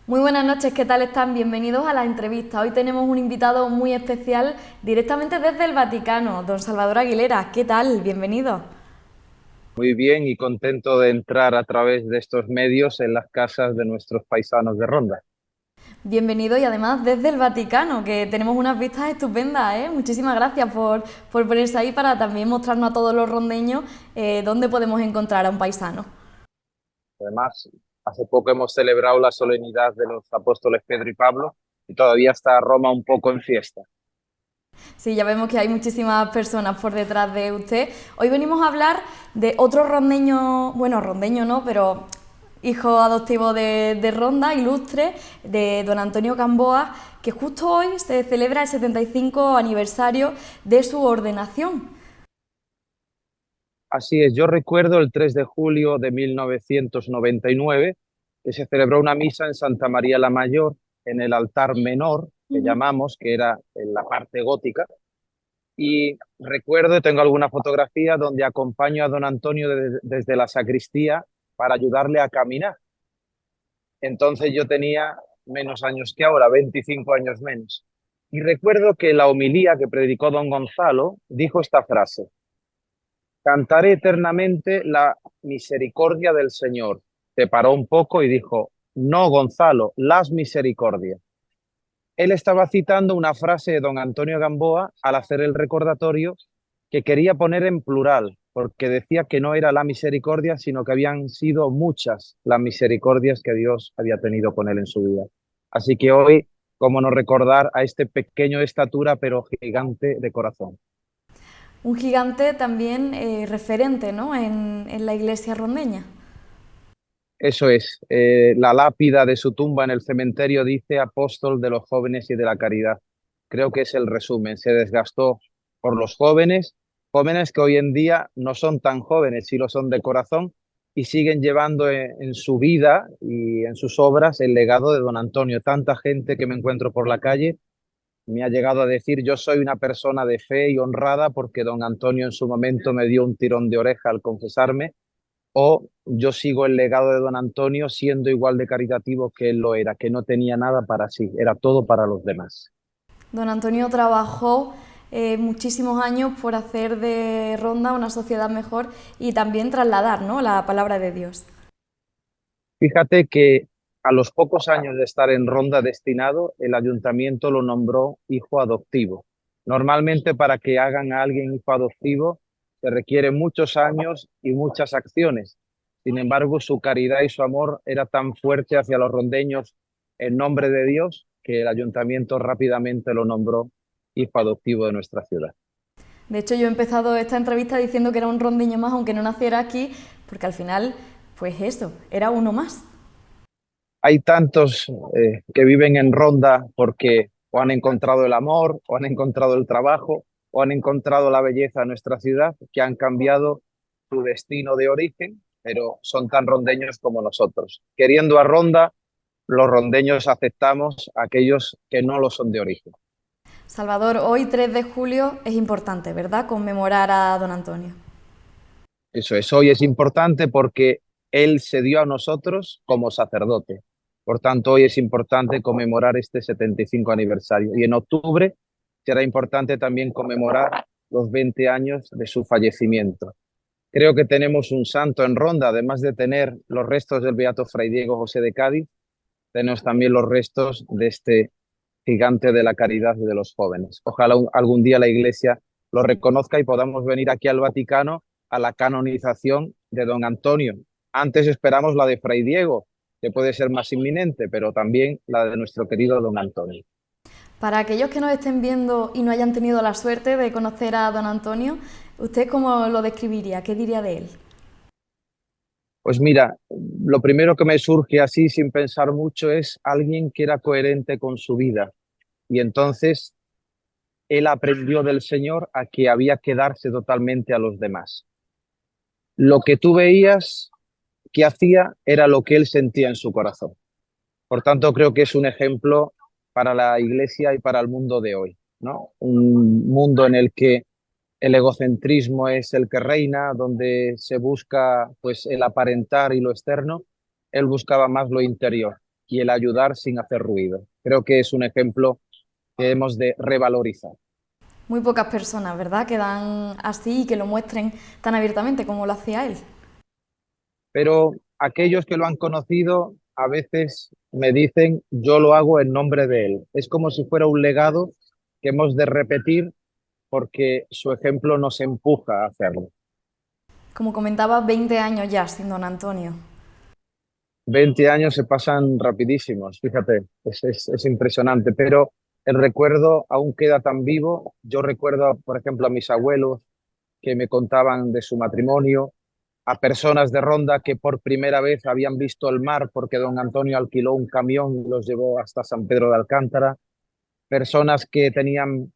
Muy buenas noches, ¿qué tal están? Bienvenidos a la entrevista. Hoy tenemos un invitado muy especial directamente desde el Vaticano, don Salvador Aguilera. ¿Qué tal? Bienvenido. Muy bien y contento de entrar a través de estos medios en las casas de nuestros paisanos de Ronda. Bienvenido y además desde el Vaticano, que tenemos unas vistas estupendas, ¿eh? Muchísimas gracias por ponerse ahí para también mostrarnos a todos los rondeños dónde podemos encontrar a un paisano. Además, hace poco hemos celebrado la solemnidad de los apóstoles Pedro y Pablo y todavía está Roma un poco en fiesta. Sí, ya vemos que hay muchísimas personas por detrás de usted. Hoy venimos a hablar de otro rondeño, bueno, rondeño no, pero hijo adoptivo de Ronda, ilustre, de don Antonio Gamboa, que justo hoy se celebra el 75 aniversario de su ordenación. Así es, yo recuerdo el 3 de julio de 1999 que se celebró una misa en Santa María la Mayor, en el altar menor, que llamamos, que era en la parte gótica. Y recuerdo, tengo alguna fotografía donde acompaño a don Antonio desde la sacristía para ayudarle a caminar. Entonces yo tenía menos años que ahora, 25 años menos. Y recuerdo que la homilía que predicó don Gonzalo dijo esta frase: cantaré eternamente la misericordia del Señor. Se paró un poco y dijo: no, Gonzalo, las misericordias. Él estaba citando una frase de don Antonio Gamboa al hacer el recordatorio, que quería poner en plural, porque decía que no era la misericordia, sino que habían sido muchas las misericordias que Dios había tenido con él en su vida. Así que hoy, cómo no recordar a este pequeño de estatura, pero gigante de corazón. Un gigante también referente, ¿no?, en la iglesia rondeña. Eso es, la lápida de su tumba en el cementerio dice apóstol de los jóvenes y de la caridad. Creo que es el resumen. Se desgastó por los jóvenes, jóvenes que hoy en día no son tan jóvenes, sí lo son de corazón, y siguen llevando en su vida y en sus obras el legado de don Antonio. Tanta gente que me encuentro por la calle me ha llegado a decir: yo soy una persona de fe y honrada porque don Antonio en su momento me dio un tirón de oreja al confesarme, o yo sigo el legado de don Antonio siendo igual de caritativo que él lo era, que no tenía nada para sí, era todo para los demás. Don Antonio trabajó muchísimos años por hacer de Ronda una sociedad mejor y también trasladar, ¿no?, la palabra de Dios. Fíjate que a los pocos años de estar en Ronda destinado, el ayuntamiento lo nombró hijo adoptivo. Normalmente para que hagan a alguien hijo adoptivo se requieren muchos años y muchas acciones. Sin embargo, su caridad y su amor era tan fuerte hacia los rondeños en nombre de Dios que el ayuntamiento rápidamente lo nombró hijo adoptivo de nuestra ciudad. De hecho, yo he empezado esta entrevista diciendo que era un rondeño más, aunque no naciera aquí, porque al final, pues eso, era uno más. Hay tantos que viven en Ronda porque o han encontrado el amor, o han encontrado el trabajo, o han encontrado la belleza de nuestra ciudad, que han cambiado su destino de origen, pero son tan rondeños como nosotros. Queriendo a Ronda, los rondeños aceptamos a aquellos que no lo son de origen. Salvador, hoy 3 de julio es importante, ¿verdad?, conmemorar a don Antonio. Eso es, hoy es importante porque Él se dio a nosotros como sacerdote. Por tanto, hoy es importante conmemorar este 75 aniversario. Y en octubre será importante también conmemorar los 20 años de su fallecimiento. Creo que tenemos un santo en Ronda, además de tener los restos del beato Fray Diego José de Cádiz, tenemos también los restos de este gigante de la caridad y de los jóvenes. Ojalá algún día la Iglesia lo reconozca y podamos venir aquí al Vaticano a la canonización de don Antonio. Antes esperamos la de Fray Diego, que puede ser más inminente, pero también la de nuestro querido don Antonio. Para aquellos que nos estén viendo y no hayan tenido la suerte de conocer a don Antonio, ¿usted cómo lo describiría? ¿Qué diría de él? Pues mira, lo primero que me surge así sin pensar mucho es alguien que era coherente con su vida. Y entonces él aprendió del Señor a que había que darse totalmente a los demás. Lo que tú veías que hacía era lo que él sentía en su corazón. Por tanto, creo que es un ejemplo para la Iglesia y para el mundo de hoy, ¿no? Un mundo en el que el egocentrismo es el que reina, donde se busca pues el aparentar y lo externo. Él buscaba más lo interior y el ayudar sin hacer ruido. Creo que es un ejemplo que hemos de revalorizar. Muy pocas personas, ¿verdad?, que dan así y que lo muestren tan abiertamente como lo hacía él. Pero aquellos que lo han conocido a veces me dicen, yo lo hago en nombre de él. Es como si fuera un legado que hemos de repetir porque su ejemplo nos empuja a hacerlo. Como comentaba, 20 años ya sin don Antonio. 20 años se pasan rapidísimos, fíjate, es impresionante, pero el recuerdo aún queda tan vivo. Yo recuerdo, por ejemplo, a mis abuelos que me contaban de su matrimonio, a personas de Ronda que por primera vez habían visto el mar porque don Antonio alquiló un camión y los llevó hasta San Pedro de Alcántara, personas que tenían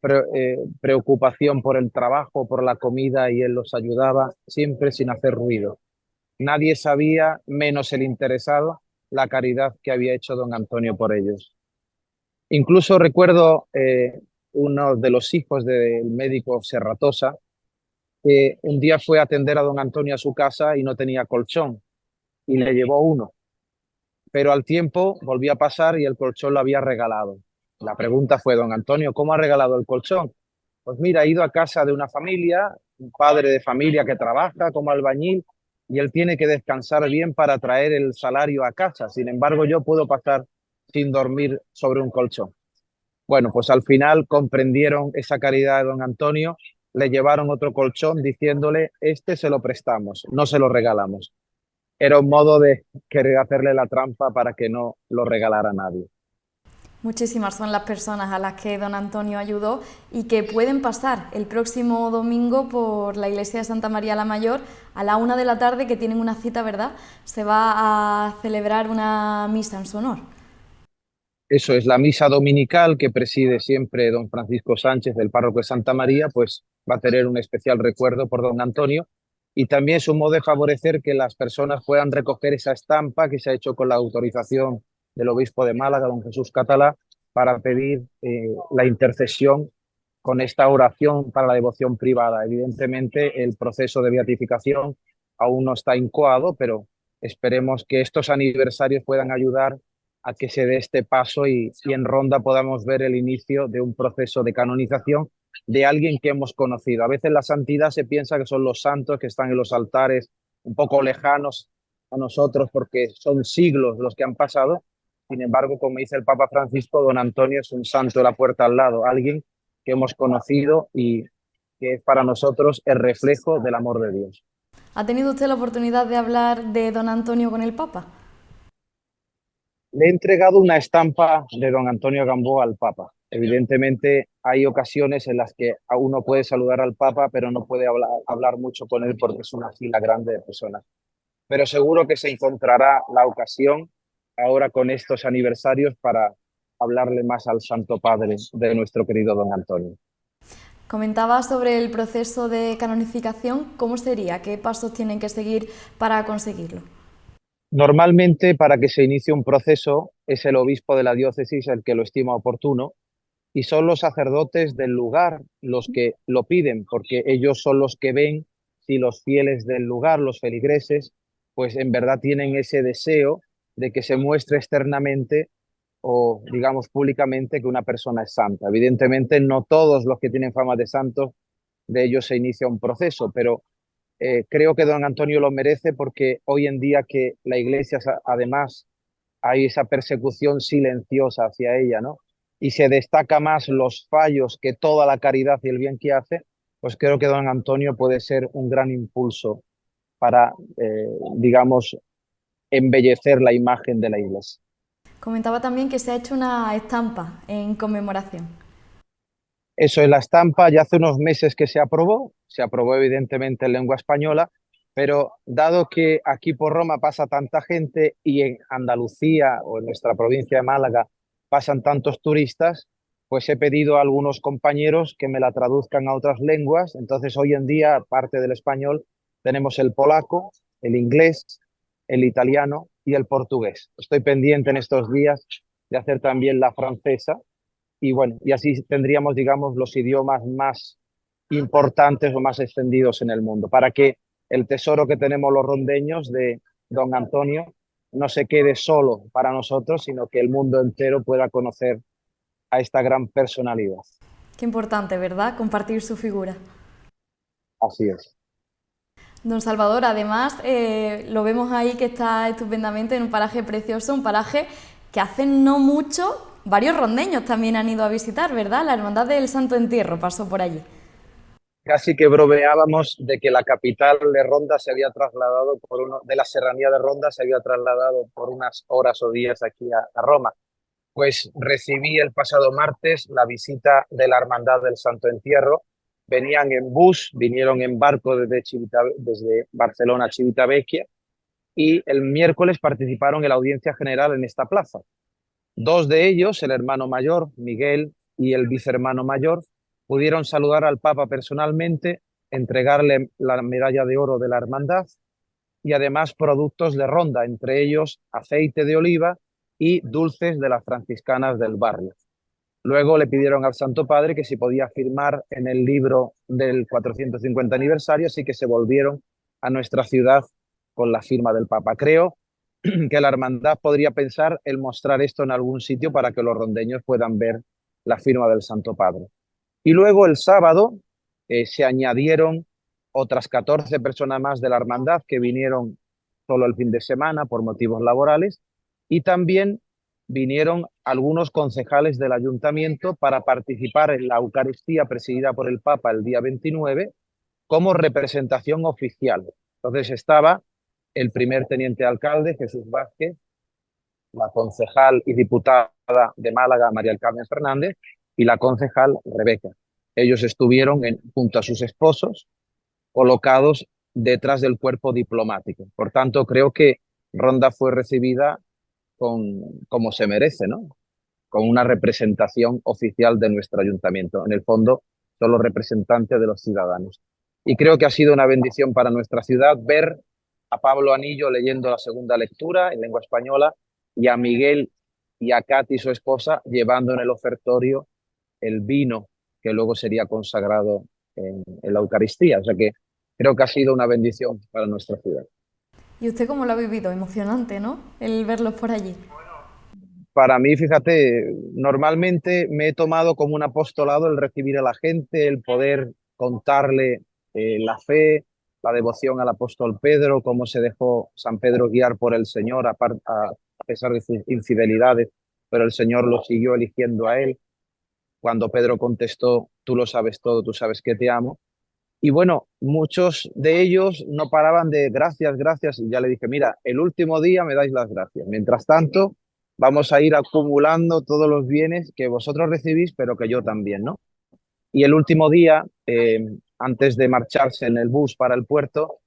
preocupación por el trabajo, por la comida y él los ayudaba, siempre sin hacer ruido. Nadie sabía, menos el interesado, la caridad que había hecho don Antonio por ellos. Incluso recuerdo uno de los hijos del médico Serratosa, que un día fue a atender a don Antonio a su casa y no tenía colchón y le llevó uno, pero al tiempo volvió a pasar y el colchón lo había regalado. La pregunta fue, don Antonio, ¿cómo ha regalado el colchón? Pues mira, ha ido a casa de una familia, un padre de familia que trabaja como albañil y él tiene que descansar bien para traer el salario a casa. Sin embargo, yo puedo pasar sin dormir sobre un colchón. Bueno, pues al final comprendieron esa caridad de don Antonio, le llevaron otro colchón diciéndole, este se lo prestamos, no se lo regalamos. Era un modo de querer hacerle la trampa para que no lo regalara a nadie. Muchísimas son las personas a las que don Antonio ayudó y que pueden pasar el próximo domingo por la iglesia de Santa María la Mayor a la 1 de la tarde, que tienen una cita, ¿verdad? Se va a celebrar una misa en su honor. Eso es la misa dominical que preside siempre don Francisco Sánchez, el párroco de Santa María, pues va a tener un especial recuerdo por don Antonio y también es un modo de favorecer que las personas puedan recoger esa estampa que se ha hecho con la autorización del obispo de Málaga, don Jesús Catalá, para pedir la intercesión con esta oración para la devoción privada. Evidentemente, el proceso de beatificación aún no está incoado, pero esperemos que estos aniversarios puedan ayudar a que se dé este paso y en Ronda podamos ver el inicio de un proceso de canonización de alguien que hemos conocido. A veces la santidad se piensa que son los santos que están en los altares un poco lejanos a nosotros porque son siglos los que han pasado. Sin embargo, como dice el Papa Francisco, don Antonio es un santo de la puerta al lado, alguien que hemos conocido y que es para nosotros el reflejo del amor de Dios. ¿Ha tenido usted la oportunidad de hablar de don Antonio con el Papa? Le he entregado una estampa de don Antonio Gamboa al Papa. Evidentemente hay ocasiones en las que uno puede saludar al Papa, pero no puede hablar mucho con él porque es una fila grande de personas. Pero seguro que se encontrará la ocasión ahora con estos aniversarios para hablarle más al Santo Padre de nuestro querido don Antonio. Comentaba sobre el proceso de canonificación. ¿Cómo sería? ¿Qué pasos tienen que seguir para conseguirlo? Normalmente, para que se inicie un proceso, es el obispo de la diócesis el que lo estima oportuno y son los sacerdotes del lugar los que lo piden, porque ellos son los que ven si los fieles del lugar, los feligreses, pues en verdad tienen ese deseo de que se muestre externamente o, digamos, públicamente que una persona es santa. Evidentemente, no todos los que tienen fama de santos, de ellos se inicia un proceso, pero creo que don Antonio lo merece porque hoy en día que la iglesia, además, hay esa persecución silenciosa hacia ella, ¿no? Y se destaca más los fallos que toda la caridad y el bien que hace, pues creo que don Antonio puede ser un gran impulso para, digamos, embellecer la imagen de la iglesia. Comentaba también que se ha hecho una estampa en conmemoración. Eso es la estampa, ya hace unos meses que se aprobó evidentemente en lengua española, pero dado que aquí por Roma pasa tanta gente y en Andalucía o en nuestra provincia de Málaga pasan tantos turistas, pues he pedido a algunos compañeros que me la traduzcan a otras lenguas. Entonces, hoy en día, aparte del español, tenemos el polaco, el inglés, el italiano y el portugués. Estoy pendiente en estos días de hacer también la francesa y bueno, y así tendríamos, digamos, los idiomas más importantes o más extendidos en el mundo, para que el tesoro que tenemos los rondeños de don Antonio no se quede solo para nosotros, sino que el mundo entero pueda conocer a esta gran personalidad. Qué importante, ¿verdad? Compartir su figura. Así es. Don Salvador, además, lo vemos ahí que está estupendamente en un paraje precioso, un paraje que hace no mucho varios rondeños también han ido a visitar, ¿verdad? La Hermandad del Santo Entierro pasó por allí. Casi que bromeábamos de que la capital de Ronda se había trasladado de la serranía de Ronda se había trasladado por unas horas o días aquí a Roma. Pues recibí el pasado martes la visita de la Hermandad del Santo Entierro. Venían en bus, vinieron en barco desde Barcelona a Civitavecchia y el miércoles participaron en la audiencia general en esta plaza. Dos de ellos, el hermano mayor, Miguel, y el vicehermano mayor, pudieron saludar al Papa personalmente, entregarle la medalla de oro de la hermandad y además productos de Ronda, entre ellos aceite de oliva y dulces de las franciscanas del barrio. Luego le pidieron al Santo Padre que si podía firmar en el libro del 450 aniversario, así que se volvieron a nuestra ciudad con la firma del Papa. Creo que la hermandad podría pensar en mostrar esto en algún sitio para que los rondeños puedan ver la firma del Santo Padre. Y luego el sábado se añadieron otras 14 personas más de la hermandad que vinieron solo el fin de semana por motivos laborales y también vinieron algunos concejales del ayuntamiento para participar en la Eucaristía presidida por el Papa el día 29 como representación oficial. Entonces estaba el primer teniente alcalde, Jesús Vázquez, la concejal y diputada de Málaga, María del Carmen Fernández, y la concejal Rebeca. Ellos estuvieron junto a sus esposos colocados detrás del cuerpo diplomático. Por tanto, creo que Ronda fue recibida como se merece, ¿no? Con una representación oficial de nuestro ayuntamiento. En el fondo, son los representantes de los ciudadanos. Y creo que ha sido una bendición para nuestra ciudad ver a Pablo Anillo leyendo la segunda lectura en lengua española y a Miguel y a Katy, su esposa, llevando en el ofertorio el vino que luego sería consagrado en la Eucaristía. O sea que creo que ha sido una bendición para nuestra ciudad. ¿Y usted cómo lo ha vivido? Emocionante, ¿no? El verlos por allí. Para mí, fíjate, normalmente me he tomado como un apostolado el recibir a la gente, el poder contarle la fe, la devoción al apóstol Pedro, cómo se dejó San Pedro guiar por el Señor a pesar de sus infidelidades, pero el Señor lo siguió eligiendo a él. Cuando Pedro contestó, tú lo sabes todo, tú sabes que te amo. Y bueno, muchos de ellos no paraban de gracias, gracias. Y ya le dije, mira, el último día me dais las gracias. Mientras tanto, vamos a ir acumulando todos los bienes que vosotros recibís, pero que yo también, ¿no? Y el último día, antes de marcharse en el bus para el puerto,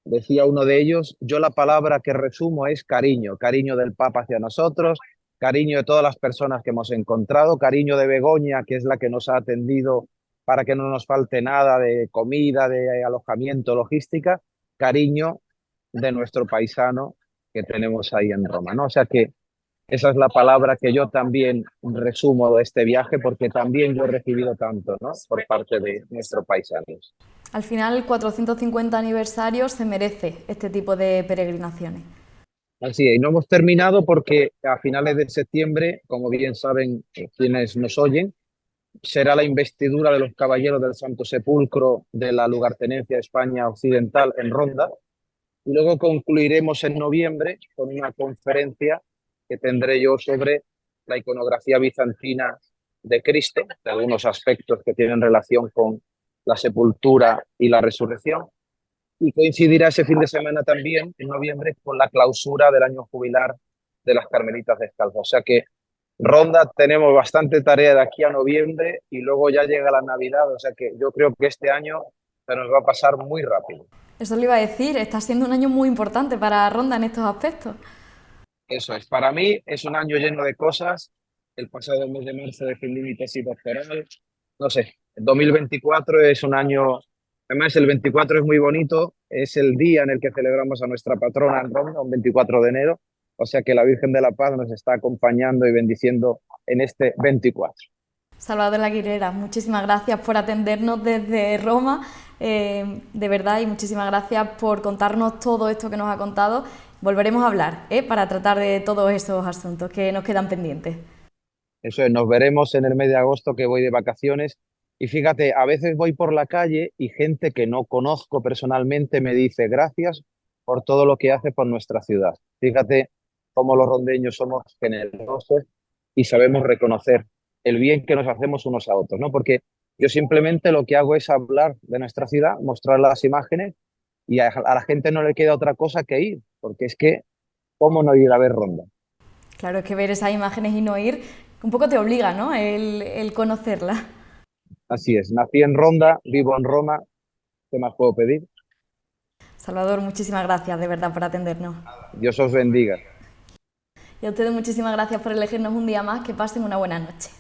decía uno de ellos, yo la palabra que resumo es cariño, cariño del Papa hacia nosotros, cariño de todas las personas que hemos encontrado, cariño de Begoña, que es la que nos ha atendido para que no nos falte nada de comida, de alojamiento, logística, cariño de nuestro paisano que tenemos ahí en Roma, ¿no? O sea que esa es la palabra que yo también resumo de este viaje, porque también yo he recibido tanto, ¿no? Por parte de nuestros paisanos. Al final, el 450 aniversario se merece este tipo de peregrinaciones. Así es, y no hemos terminado porque a finales de septiembre, como bien saben quienes nos oyen, será la investidura de los caballeros del Santo Sepulcro de la lugartenencia España Occidental en Ronda. Y luego concluiremos en noviembre con una conferencia que tendré yo sobre la iconografía bizantina de Cristo, de algunos aspectos que tienen relación con la sepultura y la resurrección. Y coincidirá ese fin de semana también, en noviembre, con la clausura del año jubilar de las Carmelitas Descalzas. O sea que Ronda tenemos bastante tarea de aquí a noviembre y luego ya llega la Navidad. O sea que yo creo que este año se nos va a pasar muy rápido. Eso le iba a decir, está siendo un año muy importante para Ronda en estos aspectos. Eso es, para mí es un año lleno de cosas el pasado mes de marzo defendí mi tesis doctoral. No sé, el 2024 es un año, además el 24 es muy bonito, es el día en el que celebramos a nuestra patrona en Ronda, un 24 de enero, o sea que la Virgen de la Paz nos está acompañando y bendiciendo en este 24. Salvador Aguilera, muchísimas gracias por atendernos desde Roma, de verdad, y muchísimas gracias por contarnos todo esto que nos ha contado. Volveremos a hablar, para tratar de todos esos asuntos que nos quedan pendientes. Eso es, nos veremos en el mes de agosto que voy de vacaciones. Y fíjate, a veces voy por la calle y gente que no conozco personalmente me dice gracias por todo lo que hace por nuestra ciudad. Fíjate cómo los rondeños somos generosos y sabemos reconocer el bien que nos hacemos unos a otros, ¿no? Porque yo simplemente lo que hago es hablar de nuestra ciudad, mostrar las imágenes y a la gente no le queda otra cosa que ir, porque es que, ¿cómo no ir a ver Ronda? Claro, es que ver esas imágenes y no ir, un poco te obliga, ¿no? El conocerla. Así es, nací en Ronda, vivo en Roma, ¿qué más puedo pedir? Salvador, muchísimas gracias de verdad por atendernos. Dios os bendiga. Y a ustedes muchísimas gracias por elegirnos un día más. Que pasen una buena noche.